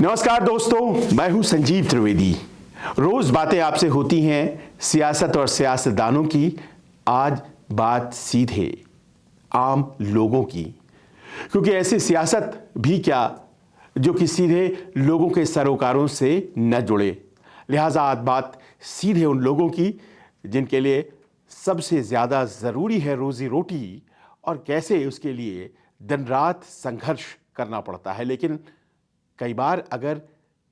नमस्कार दोस्तों, मैं हूं संजीव त्रिवेदी। रोज बातें आपसे होती हैं सियासत और सियासतदानों की। आज बात सीधे आम लोगों की, क्योंकि ऐसी सियासत भी क्या जो कि सीधे लोगों के सरोकारों से न जुड़े। लिहाजा आज बात सीधे उन लोगों की जिनके लिए सबसे ज़्यादा ज़रूरी है रोजी रोटी, और कैसे उसके लिए दिन रात संघर्ष करना पड़ता है। लेकिन कई बार अगर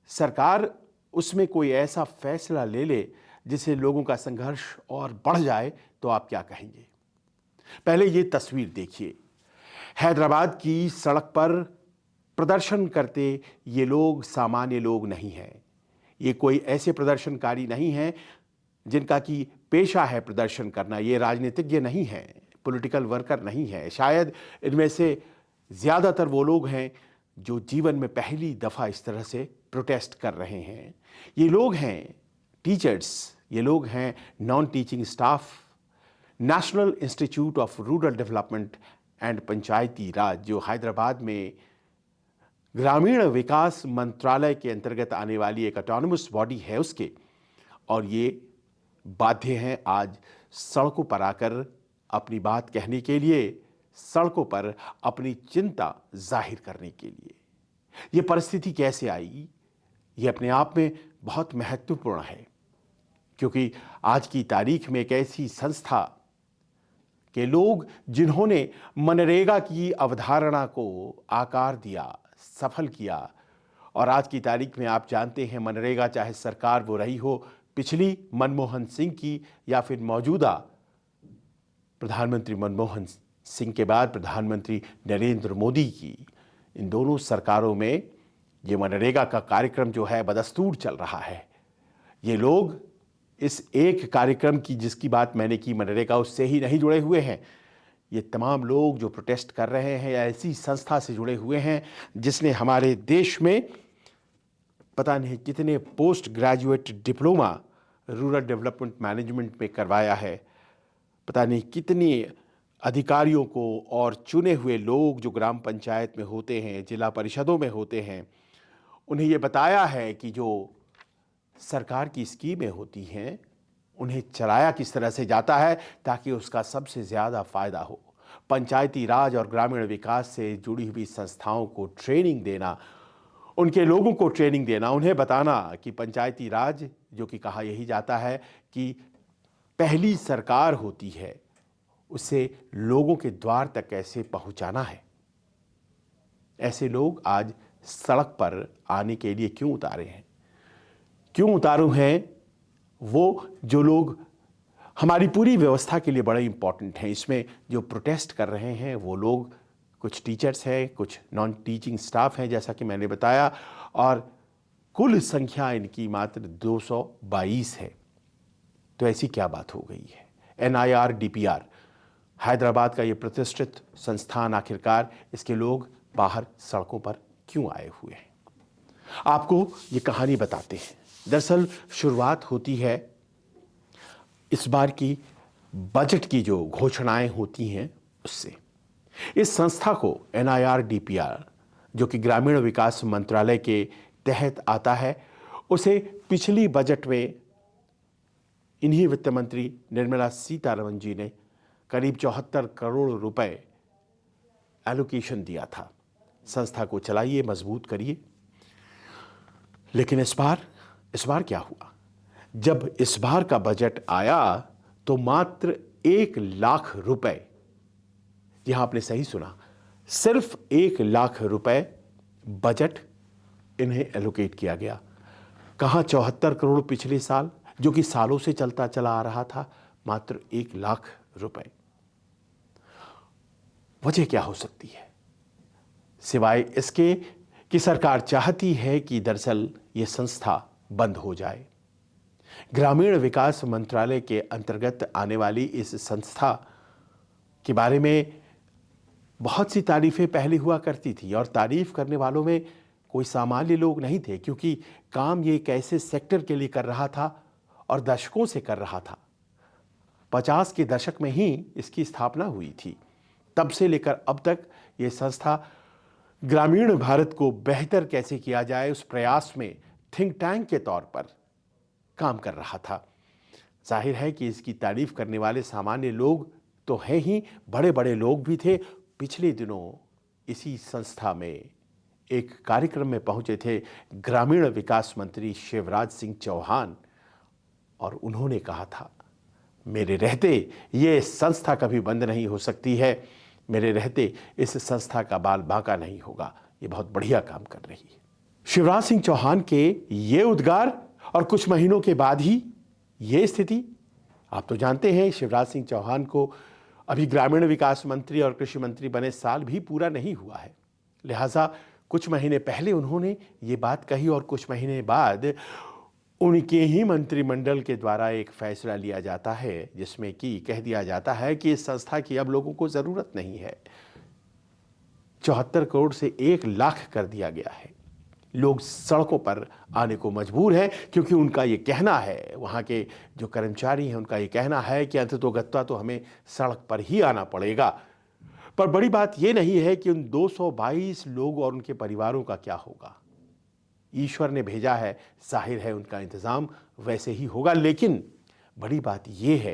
सरकार उसमें कोई ऐसा फैसला ले ले जिससे लोगों का संघर्ष और बढ़ जाए, तो आप क्या कहेंगे? पहले ये तस्वीर देखिए। हैदराबाद की सड़क पर प्रदर्शन करते ये लोग सामान्य लोग नहीं हैं। ये कोई ऐसे प्रदर्शनकारी नहीं हैं जिनका कि पेशा है प्रदर्शन करना। ये राजनीतिज्ञ नहीं हैं, पॉलिटिकल वर्कर नहीं है। शायद इनमें से ज़्यादातर वो लोग हैं जो जीवन में पहली दफ़ा इस तरह से प्रोटेस्ट कर रहे हैं। ये लोग हैं टीचर्स, ये लोग हैं non teaching staff, national institute of rural development and Panchayati Raj, जो हैदराबाद में ग्रामीण विकास मंत्रालय के अंतर्गत आने वाली एक ऑटोनमस बॉडी है उसके। और ये बाध्य हैं आज सड़कों पर आकर अपनी बात कहने के लिए, सड़कों पर अपनी चिंता जाहिर करने के लिए। ये परिस्थिति कैसे आई, ये अपने आप में बहुत महत्वपूर्ण है, क्योंकि आज की तारीख में एक ऐसी संस्था के लोग जिन्होंने मनरेगा की अवधारणा को आकार दिया, सफल किया। और आज की तारीख में आप जानते हैं मनरेगा, चाहे सरकार वो रही हो पिछली मनमोहन सिंह की या फिर मौजूदा प्रधानमंत्री मनमोहन सिंह के बाद प्रधानमंत्री नरेंद्र मोदी की, इन दोनों सरकारों में ये मनरेगा का कार्यक्रम जो है बदस्तूर चल रहा है। ये लोग इस एक कार्यक्रम की जिसकी बात मैंने की मनरेगा, उससे ही नहीं जुड़े हुए हैं। ये तमाम लोग जो प्रोटेस्ट कर रहे हैं या ऐसी संस्था से जुड़े हुए हैं जिसने हमारे देश में पता नहीं कितने post graduate diploma rural development management में करवाया है। पता नहीं कितनी अधिकारियों को और चुने हुए लोग जो ग्राम पंचायत में होते हैं, जिला परिषदों में होते हैं, उन्हें ये बताया है कि जो सरकार की स्कीमें होती हैं उन्हें चलाया किस तरह से जाता है ताकि उसका सबसे ज़्यादा फ़ायदा हो। पंचायती राज और ग्रामीण विकास से जुड़ी हुई संस्थाओं को ट्रेनिंग देना, उनके लोगों को ट्रेनिंग देना, उन्हें बताना कि पंचायती राज जो कि कहा यही जाता है कि पहली सरकार होती है, उसे लोगों के द्वार तक कैसे पहुंचाना है। ऐसे लोग आज सड़क पर आने के लिए क्यों उतारे हैं? क्यों उतारू हैं? वो जो लोग हमारी पूरी व्यवस्था के लिए बड़े इंपॉर्टेंट हैं। इसमें जो प्रोटेस्ट कर रहे हैं वो लोग कुछ टीचर्स हैं, कुछ नॉन टीचिंग स्टाफ हैं, जैसा कि मैंने बताया, और कुल संख्या इनकी मात्र 222 है। तो ऐसी क्या बात हो गई है? NIRDPR, हैदराबाद का ये प्रतिष्ठित संस्थान, आखिरकार इसके लोग बाहर सड़कों पर क्यों आए हुए हैं? आपको ये कहानी बताते हैं। दरअसल शुरुआत होती है इस बार की बजट की जो घोषणाएं होती हैं उससे। इस संस्था को NIRDPR, जो कि ग्रामीण विकास मंत्रालय के तहत आता है, उसे पिछली बजट में इन्हीं वित्त मंत्री निर्मला सीतारमण जी ने करीब 74 करोड़ रुपए एलोकेशन दिया था। संस्था को चलाइए, मजबूत करिए। लेकिन इस बार क्या हुआ? जब इस बार का बजट आया तो मात्र 1 लाख रुपए, यहां आपने सही सुना, सिर्फ 1 लाख रुपए बजट इन्हें एलोकेट किया गया। कहां 74 करोड़ पिछले साल, जो कि सालों से चलता चला आ रहा था, मात्र 1 लाख रुपए। वजह क्या हो सकती है सिवाय इसके कि सरकार चाहती है कि दरअसल ये संस्था बंद हो जाए। ग्रामीण विकास मंत्रालय के अंतर्गत आने वाली इस संस्था के बारे में बहुत सी तारीफें पहले हुआ करती थी, और तारीफ करने वालों में कोई सामान्य लोग नहीं थे, क्योंकि काम ये एक ऐसे सेक्टर के लिए कर रहा था और दशकों से कर रहा था। 50 के दशक में ही इसकी स्थापना हुई थी। तब से लेकर अब तक ये संस्था ग्रामीण भारत को बेहतर कैसे किया जाए उस प्रयास में थिंक टैंक के तौर पर काम कर रहा था। जाहिर है कि इसकी तारीफ करने वाले सामान्य लोग तो हैं ही, बड़े बड़े लोग भी थे। पिछले दिनों इसी संस्था में एक कार्यक्रम में पहुंचे थे ग्रामीण विकास मंत्री शिवराज सिंह चौहान, और उन्होंने कहा था, मेरे रहते ये संस्था कभी बंद नहीं हो सकती है, मेरे रहते इस संस्था का बाल बांका नहीं होगा, ये बहुत बढ़िया काम कर रही है। शिवराज सिंह चौहान के ये उद्गार और कुछ महीनों के बाद ही ये स्थिति। आप तो जानते हैं शिवराज सिंह चौहान को अभी ग्रामीण विकास मंत्री और कृषि मंत्री बने साल भी पूरा नहीं हुआ है, लिहाजा कुछ महीने पहले उन्होंने ये बात कही और कुछ महीने बाद उनके ही मंत्रिमंडल के द्वारा एक फैसला लिया जाता है जिसमें कि कह दिया जाता है कि इस संस्था की अब लोगों को ज़रूरत नहीं है। 74 करोड़ से 1 लाख कर दिया गया है। लोग सड़कों पर आने को मजबूर हैं क्योंकि उनका ये कहना है, वहाँ के जो कर्मचारी हैं उनका ये कहना है कि अंततोगत्वा तो हमें सड़क पर ही आना पड़ेगा। पर बड़ी बात ये नहीं है कि उन 222 लोग और उनके परिवारों का क्या होगा। ईश्वर ने भेजा है, जाहिर है उनका इंतज़ाम वैसे ही होगा। लेकिन बड़ी बात यह है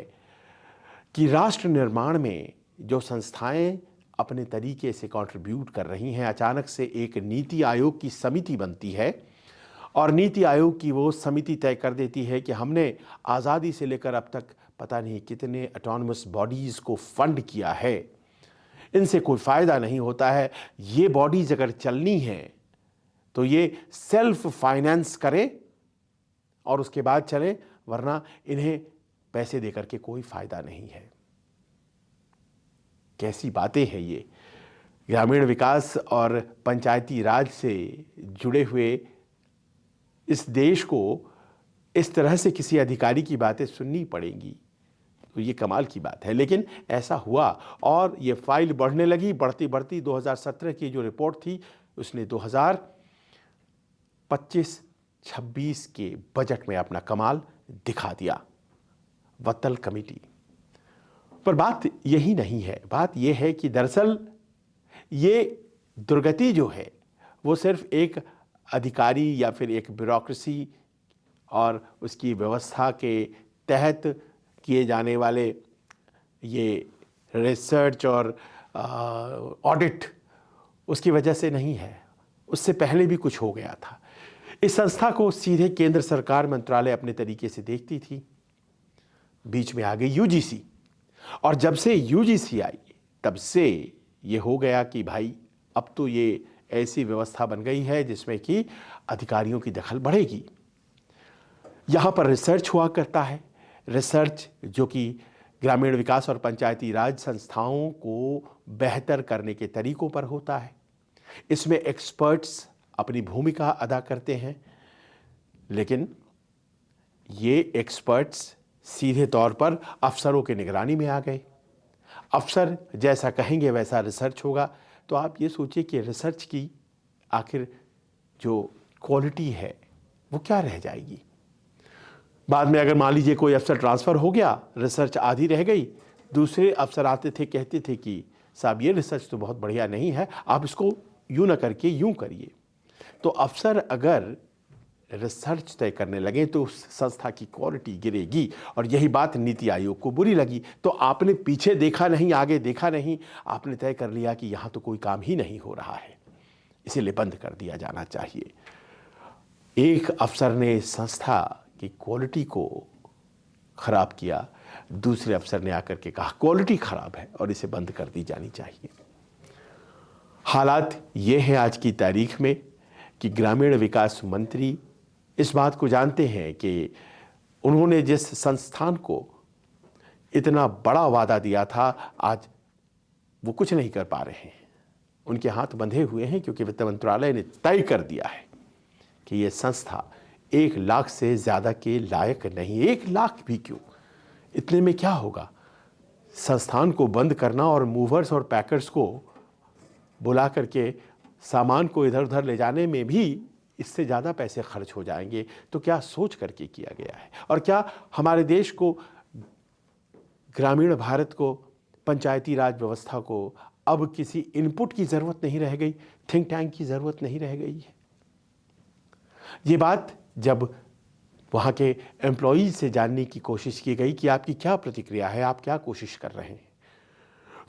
कि राष्ट्र निर्माण में जो संस्थाएं अपने तरीके से कंट्रीब्यूट कर रही हैं, अचानक से एक नीति आयोग की समिति बनती है और नीति आयोग की वो समिति तय कर देती है कि हमने आज़ादी से लेकर अब तक पता नहीं कितने ऑटोनमस बॉडीज़ को फंड किया है, इनसे कोई फ़ायदा नहीं होता है। ये बॉडीज़ अगर चलनी हैं तो ये सेल्फ फाइनेंस करें और उसके बाद चलें, वरना इन्हें पैसे देकर के कोई फ़ायदा नहीं है। कैसी बातें हैं ये। ग्रामीण विकास और पंचायती राज से जुड़े हुए इस देश को इस तरह से किसी अधिकारी की बातें सुननी पड़ेंगी तो ये कमाल की बात है। लेकिन ऐसा हुआ और ये फाइल बढ़ने लगी। बढ़ती बढ़ती 2017 की जो रिपोर्ट थी उसने 2025-26 के बजट में अपना कमाल दिखा दिया। वत्तल कमेटी पर बात यही नहीं है। बात यह है कि दरअसल ये दुर्गति जो है वो सिर्फ एक अधिकारी या फिर एक ब्यूरोक्रेसी और उसकी व्यवस्था के तहत किए जाने वाले ये रिसर्च और ऑडिट उसकी वजह से नहीं है, उससे पहले भी कुछ हो गया था। इस संस्था को सीधे केंद्र सरकार मंत्रालय अपने तरीके से देखती थी। बीच में आ गई यूजीसी और जब से यूजीसी आई तब से ये हो गया कि भाई अब तो ये ऐसी व्यवस्था बन गई है जिसमें कि अधिकारियों की दखल बढ़ेगी। यहाँ पर रिसर्च हुआ करता है, रिसर्च जो कि ग्रामीण विकास और पंचायती राज संस्थाओं को बेहतर करने के तरीकों पर होता है। इसमें एक्सपर्ट्स अपनी भूमिका अदा करते हैं, लेकिन ये एक्सपर्ट्स सीधे तौर पर अफसरों के निगरानी में आ गए। अफसर जैसा कहेंगे वैसा रिसर्च होगा। तो आप ये सोचिए कि रिसर्च की आखिर जो क्वालिटी है वो क्या रह जाएगी। बाद में अगर मान लीजिए कोई अफसर ट्रांसफ़र हो गया, रिसर्च आधी रह गई, दूसरे अफसर आते थे कहते थे कि साहब ये रिसर्च तो बहुत बढ़िया नहीं है, आप इसको यूँ ना करके यूँ करिए। तो अफसर अगर रिसर्च तय करने लगे तो उस संस्था की क्वालिटी गिरेगी और यही बात नीति आयोग को बुरी लगी। तो आपने पीछे देखा नहीं, आगे देखा नहीं, आपने तय कर लिया कि यहाँ तो कोई काम ही नहीं हो रहा है, इसीलिए बंद कर दिया जाना चाहिए। एक अफसर ने संस्था की क्वालिटी को ख़राब किया, दूसरे अफसर ने आकर के कहा क्वालिटी ख़राब है और इसे बंद कर दी जानी चाहिए। हालात ये है आज की तारीख में कि ग्रामीण विकास मंत्री इस बात को जानते हैं कि उन्होंने जिस संस्थान को इतना बड़ा वादा दिया था आज वो कुछ नहीं कर पा रहे हैं। उनके हाथ बंधे हुए हैं क्योंकि वित्त मंत्रालय ने तय कर दिया है कि ये संस्था 1 लाख से ज़्यादा के लायक नहीं। 1 लाख भी क्यों, इतने में क्या होगा। संस्थान को बंद करना और मूवर्स और पैकर्स को बुला करके सामान को इधर उधर ले जाने में भी इससे ज़्यादा पैसे खर्च हो जाएंगे। तो क्या सोच करके किया गया है। और क्या हमारे देश को, ग्रामीण भारत को, पंचायती राज व्यवस्था को अब किसी इनपुट की ज़रूरत नहीं रह गई। थिंक टैंक की ज़रूरत नहीं रह गई है। ये बात जब वहाँ के एम्प्लॉयज़ से जानने की कोशिश की गई कि आपकी क्या प्रतिक्रिया है, आप क्या कोशिश कर रहे हैं,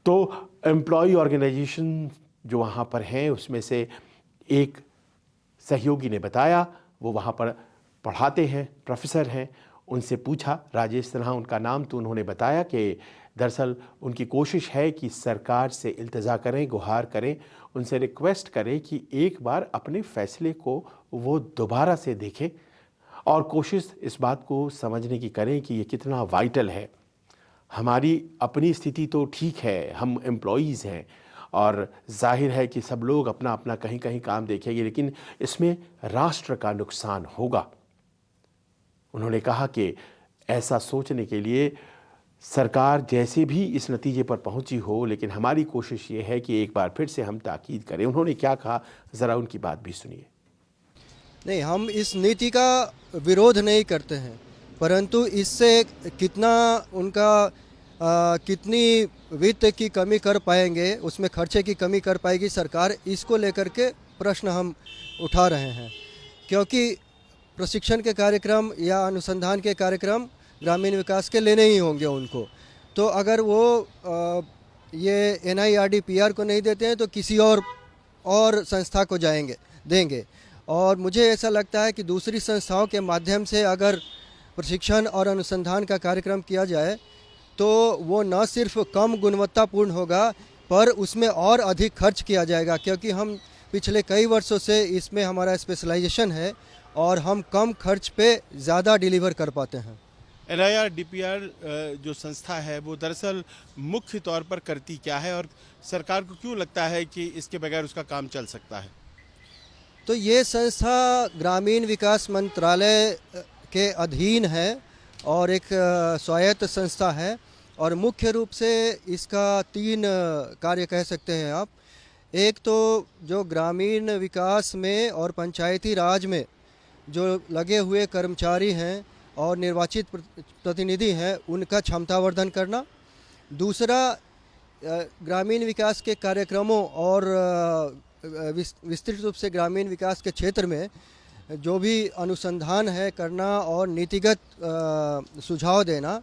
तो एम्प्लॉय ऑर्गेनाइजेशन जो वहाँ पर हैं उसमें से एक सहयोगी ने बताया, वो वहाँ पर पढ़ाते हैं, प्रोफेसर हैं, उनसे पूछा, राजेश सिन्हा उनका नाम, तो उन्होंने बताया कि दरअसल उनकी कोशिश है कि सरकार से इल्तिजा करें, गुहार करें, उनसे रिक्वेस्ट करें कि एक बार अपने फैसले को वो दोबारा से देखें और कोशिश इस बात को समझने की करें कि ये कितना वाइटल है। हमारी अपनी स्थिति तो ठीक है, हम एम्प्लॉयज़ हैं और जाहिर है कि सब लोग अपना अपना कहीं कहीं काम देखेंगे, लेकिन इसमें राष्ट्र का नुकसान होगा। उन्होंने कहा कि ऐसा सोचने के लिए सरकार जैसे भी इस नतीजे पर पहुंची हो, लेकिन हमारी कोशिश ये है कि एक बार फिर से हम ताकीद करें। उन्होंने क्या कहा, ज़रा उनकी बात भी सुनिए। नहीं, हम इस नीति का विरोध नहीं करते हैं, परंतु इससे कितना उनका कितनी वित्त की कमी कर पाएंगे, उसमें खर्चे की कमी कर पाएगी सरकार, इसको लेकर के प्रश्न हम उठा रहे हैं। क्योंकि प्रशिक्षण के कार्यक्रम या अनुसंधान के कार्यक्रम ग्रामीण विकास के लेने ही होंगे उनको, तो अगर वो ये NIRDPR को नहीं देते हैं तो किसी और संस्था को देंगे। और मुझे ऐसा लगता है कि दूसरी संस्थाओं के माध्यम से अगर प्रशिक्षण और अनुसंधान का कार्यक्रम किया जाए तो वो न सिर्फ कम गुणवत्तापूर्ण होगा, पर उसमें और अधिक खर्च किया जाएगा, क्योंकि हम पिछले कई वर्षों से इसमें हमारा स्पेशलाइजेशन है और हम कम खर्च पे ज़्यादा डिलीवर कर पाते हैं। NIRDPR जो संस्था है वो दरअसल मुख्य तौर पर करती क्या है और सरकार को क्यों लगता है कि इसके बगैर उसका काम चल सकता है? तो ये संस्था ग्रामीण विकास मंत्रालय के अधीन है और एक स्वायत्त संस्था है और मुख्य रूप से इसका 3 कार्य कह सकते हैं आप। एक तो जो ग्रामीण विकास में और पंचायती राज में जो लगे हुए कर्मचारी हैं और निर्वाचित प्रतिनिधि हैं, उनका क्षमतावर्धन करना। दूसरा, ग्रामीण विकास के कार्यक्रमों और विस्तृत रूप से ग्रामीण विकास के क्षेत्र में जो भी अनुसंधान है करना और नीतिगत सुझाव देना।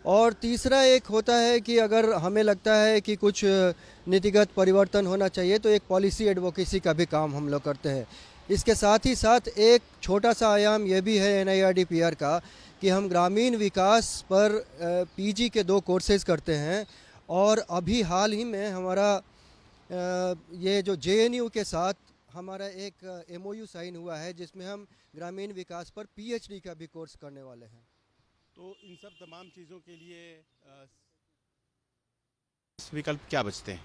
और तीसरा एक होता है कि अगर हमें लगता है कि कुछ नीतिगत परिवर्तन होना चाहिए तो एक पॉलिसी एडवोकेसी का भी काम हम लोग करते हैं। इसके साथ ही साथ एक छोटा सा आयाम ये भी है NIRDPR का कि हम ग्रामीण विकास पर PG के 2 कोर्सेज़ करते हैं और अभी हाल ही में हमारा ये जो JNU के साथ हमारा एक MOU साइन हुआ है जिसमें हम ग्रामीण विकास पर PhD का भी कोर्स करने वाले हैं। तो इन सब तमाम चीज़ों के लिए विकल्प क्या बचते हैं?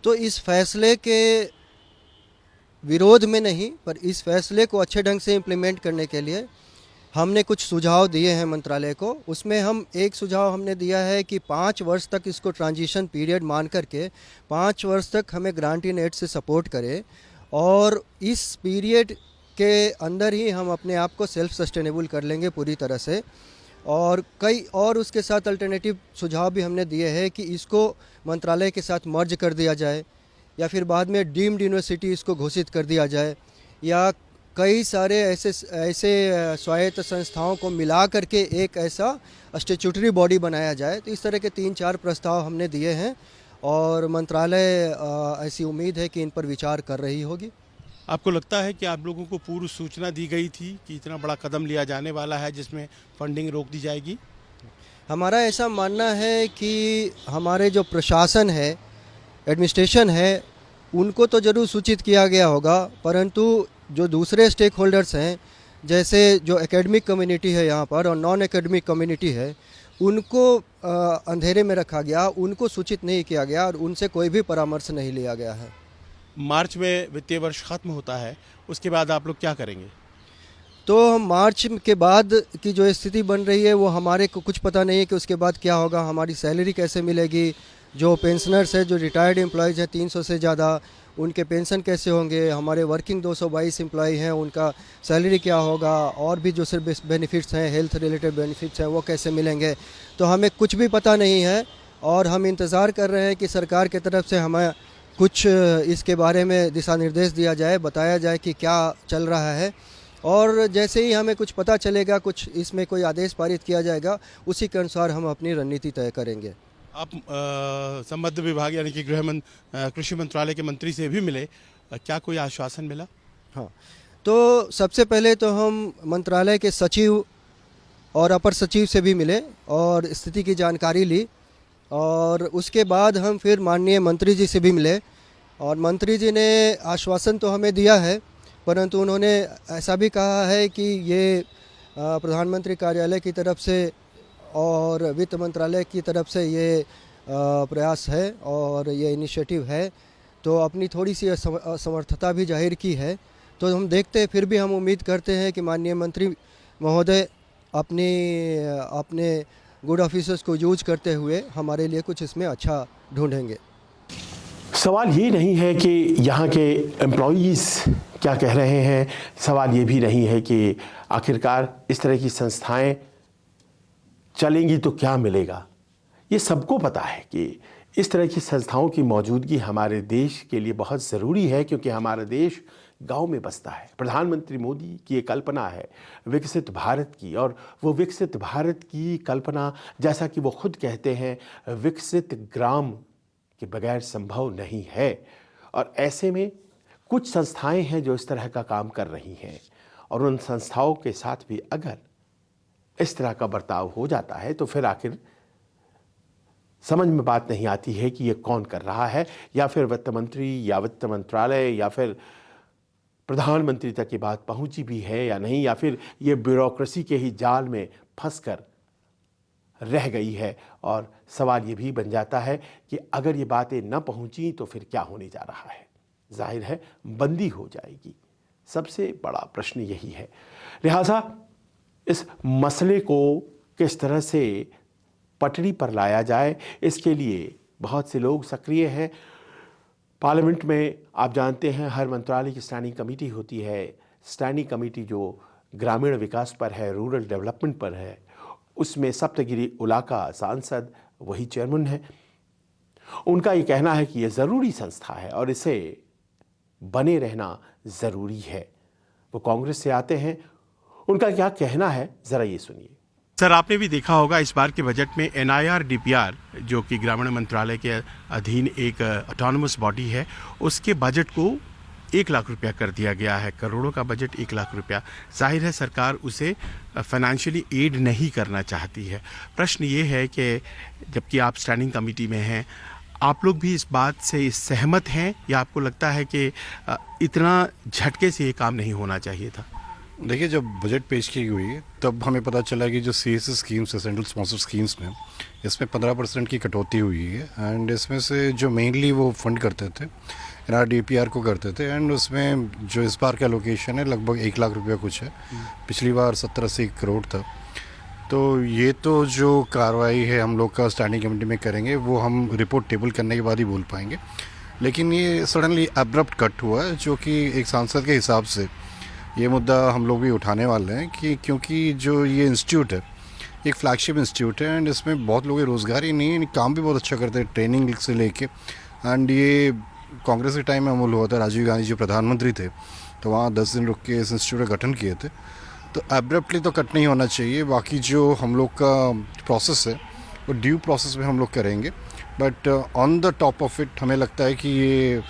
तो इस फैसले के विरोध में नहीं, पर इस फैसले को अच्छे ढंग से इम्प्लीमेंट करने के लिए हमने कुछ सुझाव दिए हैं मंत्रालय को। उसमें हम एक सुझाव हमने दिया है कि 5 वर्ष तक इसको ट्रांजिशन पीरियड मान करके 5 वर्ष तक हमें ग्रांट इन एड से सपोर्ट करें और इस पीरियड के अंदर ही हम अपने आप को सेल्फ सस्टेनेबल कर लेंगे पूरी तरह से। और कई और उसके साथ अल्टरनेटिव सुझाव भी हमने दिए हैं कि इसको मंत्रालय के साथ मर्ज कर दिया जाए या फिर बाद में डीम्ड यूनिवर्सिटी इसको घोषित कर दिया जाए या कई सारे ऐसे स्वायत्त संस्थाओं को मिला करके एक ऐसा स्टैट्यूटरी बॉडी बनाया जाए। तो इस तरह के 3-4 प्रस्ताव हमने दिए हैं और मंत्रालय ऐसी उम्मीद है कि इन पर विचार कर रही होगी। आपको लगता है कि आप लोगों को पूर्व सूचना दी गई थी कि इतना बड़ा कदम लिया जाने वाला है जिसमें फंडिंग रोक दी जाएगी? हमारा ऐसा मानना है कि हमारे जो प्रशासन है, एडमिनिस्ट्रेशन है, उनको तो ज़रूर सूचित किया गया होगा, परंतु जो दूसरे स्टेक होल्डर्स हैं, जैसे जो एकेडमिक कम्युनिटी है यहाँ पर और नॉन एकेडमिक कम्युनिटी है, उनको अंधेरे में रखा गया, उनको सूचित नहीं किया गया और उनसे कोई भी परामर्श नहीं लिया गया है। मार्च में वित्तीय वर्ष खत्म होता है, उसके बाद आप लोग क्या करेंगे? तो हम मार्च के बाद की जो स्थिति बन रही है वो हमारे को कुछ पता नहीं है कि उसके बाद क्या होगा, हमारी सैलरी कैसे मिलेगी, जो पेंशनर्स है, जो रिटायर्ड एम्प्लॉयज़ हैं 300 से ज़्यादा, उनके पेंशन कैसे होंगे, हमारे वर्किंग 222 एम्प्लॉय हैं उनका सैलरी क्या होगा, और भी जो सिर्फ बेनिफिट्स हैं, हेल्थ रिलेटेड बेनिफिट्स हैं, वो कैसे मिलेंगे, तो हमें कुछ भी पता नहीं है। और हम इंतज़ार कर रहे हैं कि सरकार की तरफ से हमें कुछ इसके बारे में दिशा निर्देश दिया जाए, बताया जाए कि क्या चल रहा है, और जैसे ही हमें कुछ पता चलेगा, कुछ इसमें कोई आदेश पारित किया जाएगा, उसी के अनुसार हम अपनी रणनीति तय करेंगे। आप संबद्ध विभाग यानी कि कृषि मंत्रालय के मंत्री से भी मिले, क्या कोई आश्वासन मिला? हाँ, तो सबसे पहले तो हम मंत्रालय के सचिव और अपर सचिव से भी मिले और स्थिति की जानकारी ली, और उसके बाद हम फिर माननीय मंत्री जी से भी मिले, और मंत्री जी ने आश्वासन तो हमें दिया है, परंतु उन्होंने ऐसा भी कहा है कि ये प्रधानमंत्री कार्यालय की तरफ से और वित्त मंत्रालय की तरफ से ये प्रयास है और ये इनिशिएटिव है, तो अपनी थोड़ी सी असमर्थता भी जाहिर की है। तो हम देखते हैं, फिर भी हम उम्मीद करते हैं कि माननीय मंत्री महोदय अपने गुड ऑफिसर्स को यूज करते हुए हमारे लिए कुछ इसमें अच्छा ढूंढेंगे। सवाल ये नहीं है कि यहाँ के एम्प्लॉयज़ क्या कह रहे हैं, सवाल ये भी नहीं है कि आखिरकार इस तरह की संस्थाएं चलेंगी तो क्या मिलेगा। ये सबको पता है कि इस तरह की संस्थाओं की मौजूदगी हमारे देश के लिए बहुत ज़रूरी है, क्योंकि हमारा देश गांव में बसता है। प्रधानमंत्री मोदी की ये कल्पना है विकसित भारत की, और वो विकसित भारत की कल्पना, जैसा कि वो खुद कहते हैं, विकसित ग्राम के बगैर संभव नहीं है। और ऐसे में कुछ संस्थाएं हैं जो इस तरह का काम कर रही हैं, और उन संस्थाओं के साथ भी अगर इस तरह का बर्ताव हो जाता है तो फिर आखिर समझ में बात नहीं आती है कि ये कौन कर रहा है, या फिर वित्त मंत्री या वित्त मंत्रालय या फिर प्रधानमंत्री तक ये बात पहुंची भी है या नहीं, या फिर ये ब्यूरोक्रेसी के ही जाल में फंसकर रह गई है। और सवाल ये भी बन जाता है कि अगर ये बातें न पहुंची तो फिर क्या होने जा रहा है। जाहिर है बंदी हो जाएगी। सबसे बड़ा प्रश्न यही है। लिहाजा इस मसले को किस तरह से पटरी पर लाया जाए, इसके लिए बहुत से लोग सक्रिय हैं। पार्लियामेंट में आप जानते हैं हर मंत्रालय की स्टैंडिंग कमेटी होती है। स्टैंडिंग कमेटी जो ग्रामीण विकास पर है, रूरल डेवलपमेंट पर है, उसमें सप्तगिरी उला का सांसद वही चेयरमैन है। उनका ये कहना है कि ये ज़रूरी संस्था है और इसे बने रहना ज़रूरी है। वो कांग्रेस से आते हैं, उनका क्या कहना है ज़रा ये सुनिए। सर, आपने भी देखा होगा इस बार के बजट में NIRDPR जो कि ग्रामीण मंत्रालय के अधीन एक ऑटोनमस बॉडी है, उसके बजट को 1 लाख रुपया कर दिया गया है। करोड़ों का बजट 1 लाख रुपया। जाहिर है सरकार उसे फाइनेंशियली एड नहीं करना चाहती है। प्रश्न ये है कि जबकि आप स्टैंडिंग कमेटी में हैं, आप लोग भी इस बात से सहमत हैं या आपको लगता है कि इतना झटके से ये काम नहीं होना चाहिए था? देखिए, जब बजट पेश की हुई तब हमें पता चला कि जो CSS स्कीम्स है, सेंट्रल स्पॉन्सर स्कीम्स में, इसमें 15% की कटौती हुई है। एंड इसमें से जो मेनली वो फंड करते थे NIRDPR को करते थे, एंड उसमें जो इस बार का एलोकेशन है लगभग 1 लाख रुपया कुछ है। पिछली बार 70-80 करोड़ था। तो ये तो जो कार्रवाई है हम लोग का स्टैंडिंग कमेटी में करेंगे, वो हम रिपोर्ट टेबल करने के बाद ही बोल पाएंगे। लेकिन ये सडनली अब्रप्ट कट हुआ है, जो कि एक सांसद के हिसाब से ये मुद्दा हम लोग भी उठाने वाले हैं कि क्योंकि जो ये इंस्टीट्यूट है एक फ्लैगशिप इंस्टीट्यूट है, एंड इसमें बहुत लोग रोज़गार ही नहीं है, काम भी बहुत अच्छा करते हैं ट्रेनिंग से लेके। एंड ये कांग्रेस के टाइम में अमूल हुआ था, राजीव गांधी जो प्रधानमंत्री थे, तो वहाँ 10 दिन रुक के इस इंस्टीट्यूट का गठन किए थे। तो एब्रप्टली तो कट नहीं होना चाहिए। बाकी जो हम लोग का प्रोसेस है वो ड्यू प्रोसेस में हम लोग करेंगे, but on the top of it हमें लगता है कि ये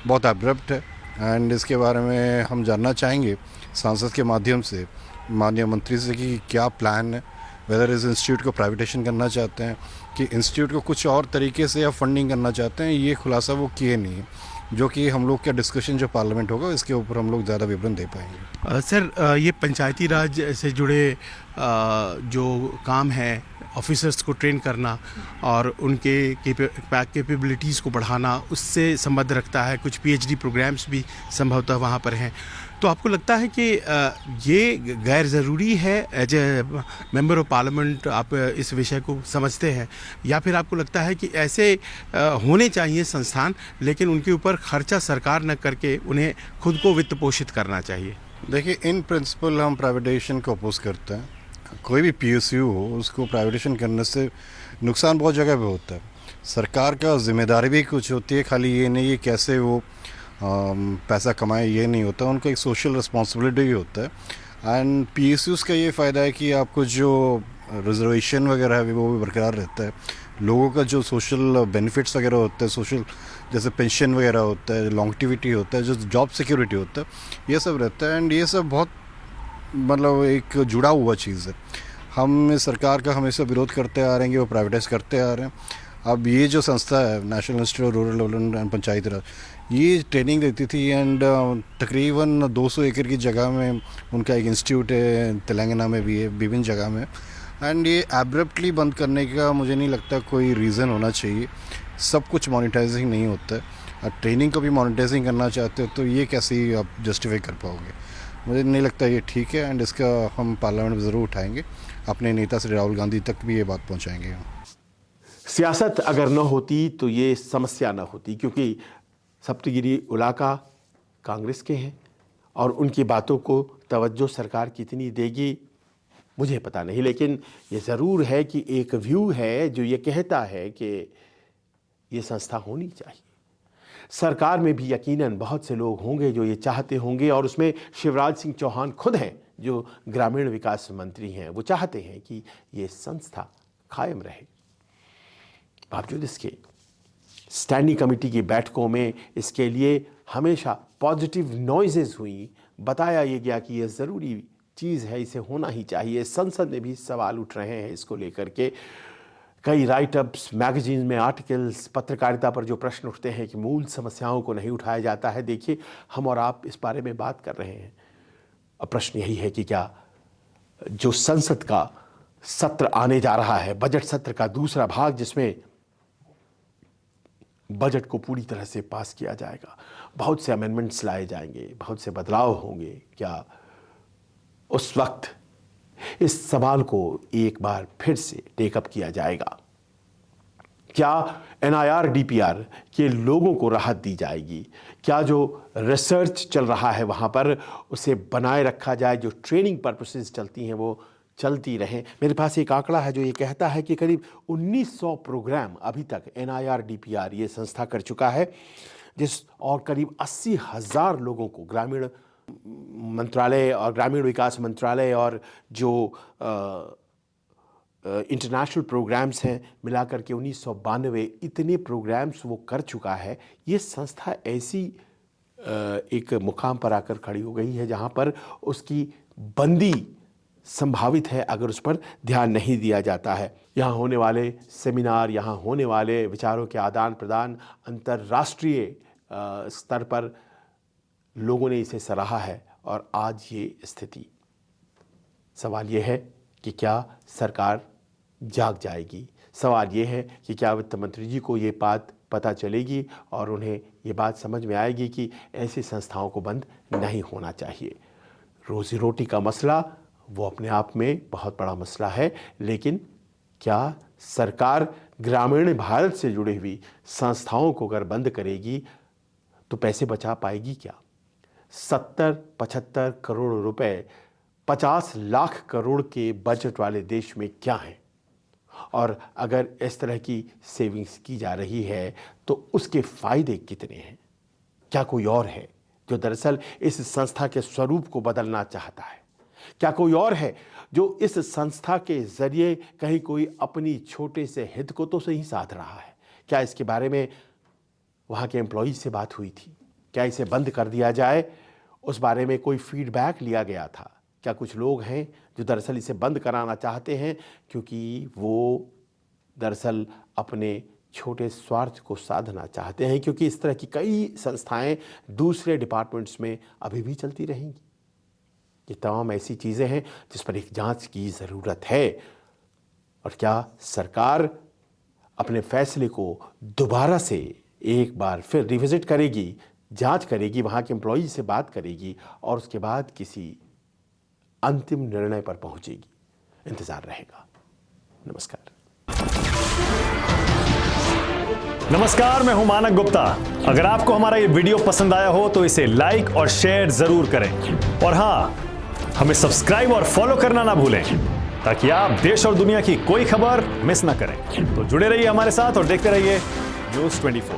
बहुत एब्रप्ट है। एंड इसके बारे में हम जानना चाहेंगे सांसद के माध्यम से माननीय मंत्री से कि क्या प्लान है, वेदर इस इंस्टीट्यूट को प्राइवेटाइजेशन करना चाहते हैं कि इंस्टीट्यूट को कुछ और तरीके से या फंडिंग करना चाहते हैं। ये खुलासा वो किए नहीं है, जो कि हम लोग का डिस्कशन जो पार्लियामेंट होगा इसके ऊपर हम लोग ज़्यादा विवरण दे पाएंगे। सर, ये पंचायती राज से जुड़े जो काम है, ऑफिसर्स को ट्रेन करना और उनके कैपेबिलिटीज़ को बढ़ाना, उससे संबंध रखता है। कुछ PhD प्रोग्राम्स भी संभवतः वहाँ पर हैं। तो आपको लगता है कि ये गैर ज़रूरी है? As a member of parliament आप इस विषय को समझते हैं, या फिर आपको लगता है कि ऐसे होने चाहिए संस्थान, लेकिन उनके ऊपर खर्चा सरकार न करके उन्हें खुद को वित्त पोषित करना चाहिए? देखिए, इन प्रिंसिपल हम प्राइवेटाइजेशन को अपोज करते हैं। कोई भी PSU हो, उसको प्राइवेटाइजेशन करने से नुकसान बहुत जगह पे होता है। सरकार का जिम्मेदारी भी कुछ होती है, खाली ये नहीं है कैसे वो पैसा कमाए, ये नहीं होता, उनका एक सोशल रिस्पॉन्सिबिलिटी भी होता है। एंड पीएसयूज़ का ये फ़ायदा है कि आपको जो रिजर्वेशन वगैरह है वो भी बरकरार रहता है, लोगों का जो सोशल बेनिफिट्स वगैरह होता है, सोशल जैसे पेंशन वगैरह होता है, लॉन्गटिविटी होता है, जो जॉब सिक्योरिटी होता है, ये सब रहता है। एंड ये सब बहुत मतलब एक जुड़ा हुआ चीज़ है। हम सरकार का हमेशा विरोध करते आ रहे हैं, वो प्राइवेटाइज करते आ रहे हैं। अब ये जो संस्था है national institute of rural development and Panchayati Raj, ये ट्रेनिंग देती थी एंड तकरीबन 200 एकड़ की जगह में उनका एक इंस्टीट्यूट है, तेलंगाना में भी है, विभिन्न जगह में। एंड ये एब्रप्टली बंद करने का मुझे नहीं लगता कोई रीज़न होना चाहिए। सब कुछ मोनेटाइजिंग नहीं होता है, ट्रेनिंग को भी मोनेटाइजिंग करना चाहते हो तो ये कैसे आप जस्टिफाई कर पाओगे? मुझे नहीं लगता ये ठीक है। एंड इसका हम पार्लियामेंट में ज़रूर उठाएंगे, अपने नेता श्री राहुल गांधी तक भी ये बात पहुंचाएंगे। सियासत अगर न होती तो ये समस्या न होती, क्योंकि सप्तगिरी इलाका कांग्रेस के हैं और उनकी बातों को तवज्जो सरकार कितनी देगी मुझे पता नहीं, लेकिन ये ज़रूर है कि एक व्यू है जो ये कहता है कि ये संस्था होनी चाहिए। सरकार में भी यकीनन बहुत से लोग होंगे जो ये चाहते होंगे, और उसमें शिवराज सिंह चौहान खुद हैं जो ग्रामीण विकास मंत्री हैं, वो चाहते हैं कि ये संस्था कायम रहे। बावजूद इसके स्टैंडिंग कमेटी की बैठकों में इसके लिए हमेशा पॉजिटिव नॉइजेस हुई, बताया ये गया कि ये ज़रूरी चीज़ है, इसे होना ही चाहिए। संसद में भी सवाल उठ रहे हैं इसको लेकर के, कई राइटअप्स, मैगजीन में आर्टिकल्स, पत्रकारिता पर जो प्रश्न उठते हैं कि मूल समस्याओं को नहीं उठाया जाता है। देखिए, हम और आप इस बारे में बात कर रहे हैं। अब प्रश्न यही है कि क्या जो संसद का सत्र आने जा रहा है, बजट सत्र का दूसरा भाग, जिसमें बजट को पूरी तरह से पास किया जाएगा, बहुत से अमेंडमेंट्स लाए जाएंगे, बहुत से बदलाव होंगे, क्या उस वक्त इस सवाल को एक बार फिर से टेकअप किया जाएगा? क्या NIR DPR के लोगों को राहत दी जाएगी? क्या जो रिसर्च चल रहा है वहाँ पर उसे बनाए रखा जाए, जो ट्रेनिंग पर्पसेस चलती हैं वो चलती रहें? मेरे पास एक आंकड़ा है जो ये कहता है कि करीब 1900 प्रोग्राम अभी तक NIR DPR ये संस्था कर चुका है, और करीब 80,000 लोगों को ग्रामीण मंत्रालय और ग्रामीण विकास मंत्रालय और जो इंटरनेशनल प्रोग्राम्स हैं मिलाकर के 1992 इतने प्रोग्राम्स वो कर चुका है। ये संस्था ऐसी एक मुकाम पर आकर खड़ी हो गई है जहाँ पर उसकी बंदी संभावित है अगर उस पर ध्यान नहीं दिया जाता है। यहाँ होने वाले सेमिनार, यहाँ होने वाले विचारों के आदान प्रदान अंतर्राष्ट्रीय स्तर पर लोगों ने इसे सराहा है, और आज ये स्थिति। सवाल ये है कि क्या सरकार जाग जाएगी? सवाल ये है कि क्या वित्त मंत्री जी को ये बात पता चलेगी और उन्हें ये बात समझ में आएगी कि ऐसी संस्थाओं को बंद नहीं होना चाहिए। रोजी रोटी का मसला वो अपने आप में बहुत बड़ा मसला है, लेकिन क्या सरकार ग्रामीण भारत से जुड़ी हुई संस्थाओं को अगर बंद करेगी तो पैसे बचा पाएगी क्या? 70-75 करोड़ रुपए 50 लाख करोड़ के बजट वाले देश में क्या है? और अगर इस तरह की सेविंग्स की जा रही है तो उसके फायदे कितने हैं? क्या कोई और है जो दरअसल इस संस्था के स्वरूप को बदलना चाहता है? क्या कोई और है जो इस संस्था के जरिए कहीं कोई अपनी छोटे से हित को तो सही साध रहा है? क्या इसके बारे में वहाँ के एम्प्लॉयज़ से बात हुई थी? क्या इसे बंद कर दिया जाए, उस बारे में कोई फीडबैक लिया गया था? क्या कुछ लोग हैं जो दरअसल इसे बंद कराना चाहते हैं क्योंकि वो दरअसल अपने छोटे स्वार्थ को साधना चाहते हैं? क्योंकि इस तरह की कई संस्थाएं दूसरे डिपार्टमेंट्स में अभी भी चलती रहेंगी। ये तमाम ऐसी चीज़ें हैं जिस पर एक जांच की ज़रूरत है। और क्या सरकार अपने फैसले को दोबारा से एक बार फिर रिविजिट करेगी, जांच करेगी, वहाँ के एम्प्लॉयज़ से बात करेगी और उसके बाद किसी अंतिम निर्णय पर पहुंचेगी? इंतजार रहेगा। नमस्कार, मैं हूं मानक गुप्ता। अगर आपको हमारा ये वीडियो पसंद आया हो तो इसे लाइक और शेयर जरूर करें, और हां, हमें सब्सक्राइब और फॉलो करना ना भूलें। ताकि आप देश और दुनिया की कोई खबर मिस ना करें। तो जुड़े रहिए हमारे साथ और देखते रहिए न्यूज़ 24।